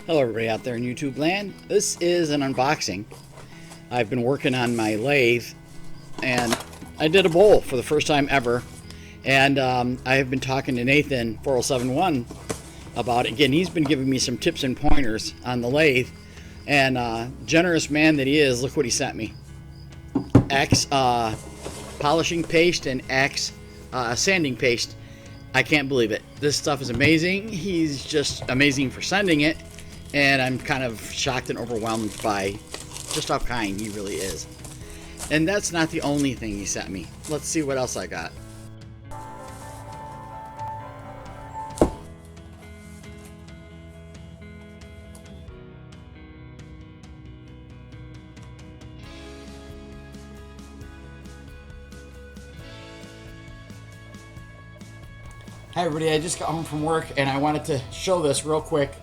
Hello everybody out there in YouTube land. This is an unboxing. I've been working on my lathe and I did a bowl for the first time ever. And I have been talking to Nathan 4071 about it. Again, he's been giving me some tips and pointers on the lathe. And generous man that he is, look what he sent me. X polishing paste and X sanding paste. I can't believe it. This stuff is amazing. He's just amazing for sending it. And I'm kind of shocked and overwhelmed by just how kind he really is. And that's not the only thing he sent me. Let's see what else I got. Hi everybody, I just got home from work and I wanted to show this real quick.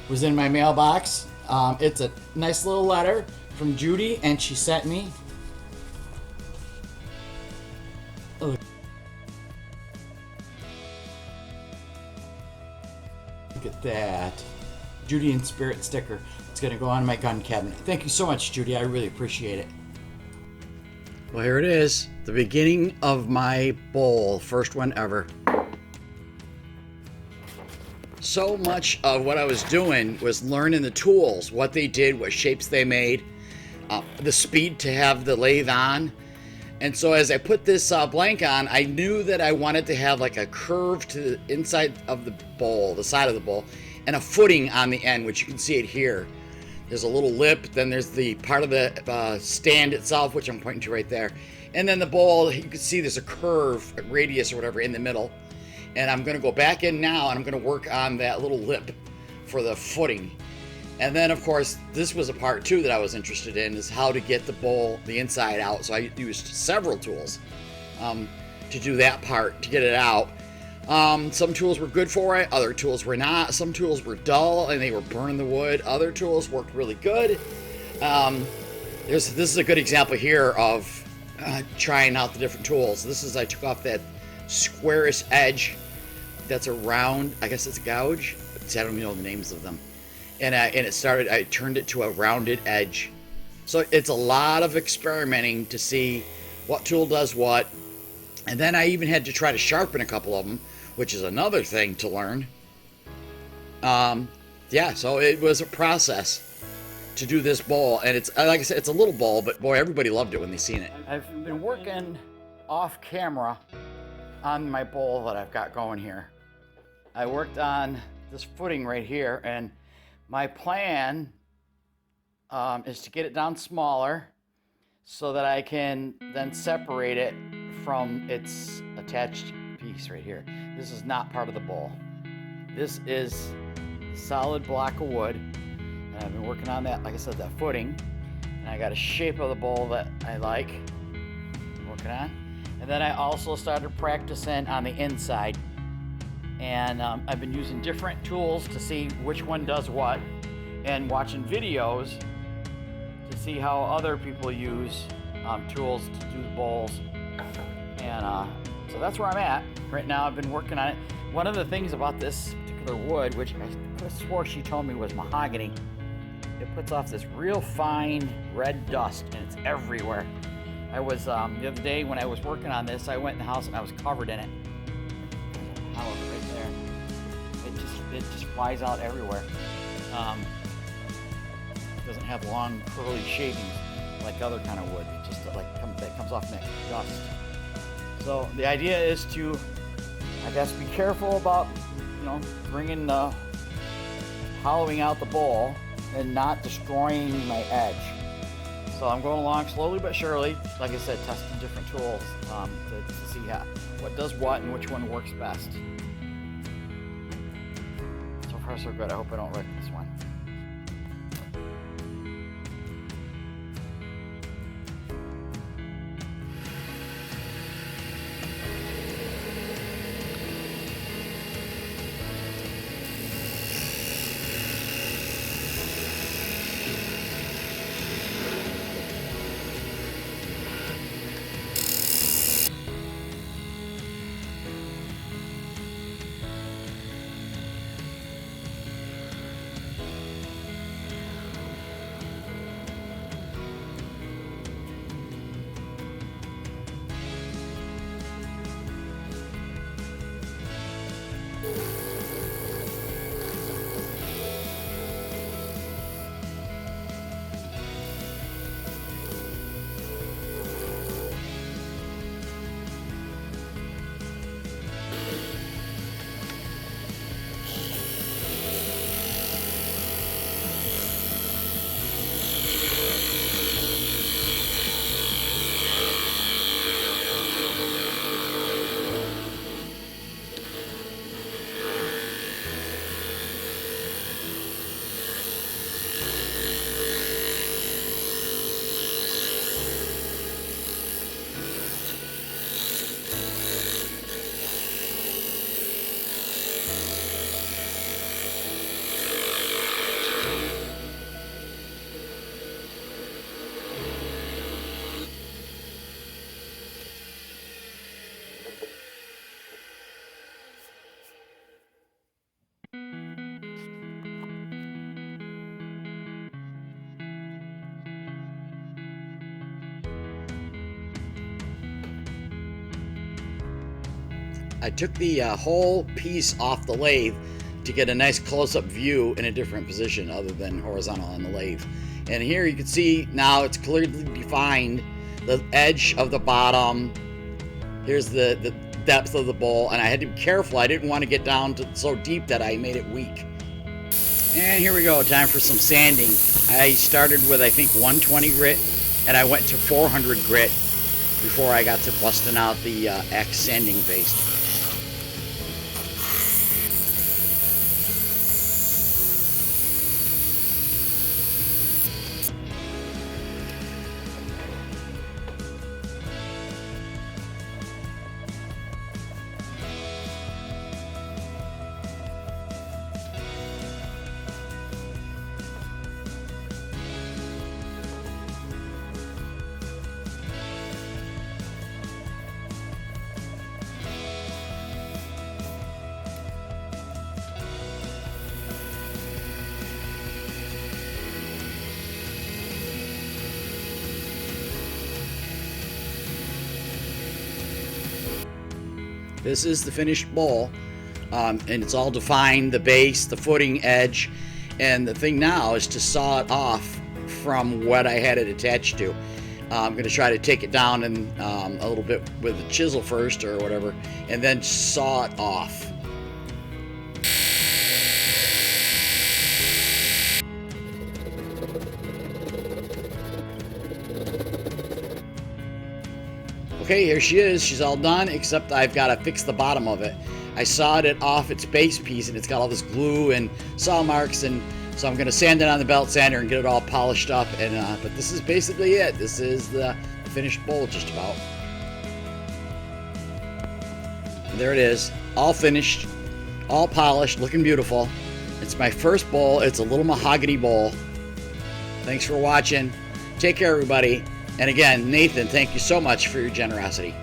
It was in my mailbox. It's a nice little letter from Judy and she sent me. Look at that. Judy in Spirit sticker. It's going to go on my gun cabinet. Thank you so much, Judy. I really appreciate it. Well, here it is. The beginning of my bowl. First one ever. So much of what I was doing was learning the tools, what they did, what shapes they made, the speed to have the lathe on. And so as I put this blank on, I knew that I wanted to have like a curve to the inside of the bowl, the side of the bowl, and a footing on the end, which you can see it here. There's a little lip, then there's the part of the stand itself, which I'm pointing to right there. And then the bowl, you can see there's a curve, a radius or whatever in the middle. And I'm going to go back in now and I'm going to work on that little lip for the footing. And then of course this was a part too that I was interested in, is how to get the bowl, the inside out. So I used several tools to do that part, to get it out. Some tools were good for it, other tools were not. Some tools were dull and they were burning the wood. Other tools worked really good. This is a good example here of trying out the different tools. This is, I took off that squarish edge that's a round, I guess it's a gouge, I don't even know the names of them, and I turned it to a rounded edge. So it's a lot of experimenting to see what tool does what, and then I even had to try to sharpen a couple of them, which is another thing to learn. Yeah, so it was a process to do this bowl, and it's, like I said, it's a little bowl, but boy, everybody loved it when they seen it. I've been working off camera on my bowl that I've got going here. I worked on this footing right here, and my plan is to get it down smaller so that I can then separate it from its attached piece right here. This is not part of the bowl. This is a solid block of wood, and I've been working on that, like I said, that footing, and I got a shape of the bowl that I like. I'm working on. And then I also started practicing on the inside. And I've been using different tools to see which one does what, and watching videos to see how other people use tools to do bowls. And so that's where I'm at right now. I've been working on it. One of the things about this particular wood, which I could have swore she told me was mahogany, it puts off this real fine red dust, and it's everywhere. I was, the other day when I was working on this, I went in the house and I was covered in it. How is it right there? It just flies out everywhere. It doesn't have long curly shavings like other kind of wood. It just that comes off next dust. So the idea is to, I guess, be careful about, bringing the, hollowing out the bowl and not destroying my edge. So I'm going along slowly but surely, like I said, testing different tools to see what does what and which one works best. So far so good. I hope I don't wreck this one. I took the whole piece off the lathe to get a nice close-up view in a different position other than horizontal on the lathe. And here you can see now it's clearly defined, the edge of the bottom. Here's the depth of the bowl, and I had to be careful. I didn't want to get down to so deep that I made it weak. And here we go, time for some sanding. I started with, I think, 120 grit, and I went to 400 grit before I got to busting out the X sanding paste. This is the finished bowl, and it's all defined, the base, the footing, edge, and the thing now is to saw it off from what I had it attached to. I'm going to try to take it down and a little bit with the chisel first or whatever, and then saw it off. Okay, here she is. She's all done, except I've got to fix the bottom of it. I sawed it off its base piece, and it's got all this glue and saw marks, and so I'm going to sand it on the belt sander and get it all polished up. And but this is basically it. This is the finished bowl, just about. And there it is, all finished, all polished, looking beautiful. It's my first bowl. It's a little mahogany bowl. Thanks for watching. Take care, everybody. And again, Nathan, thank you so much for your generosity.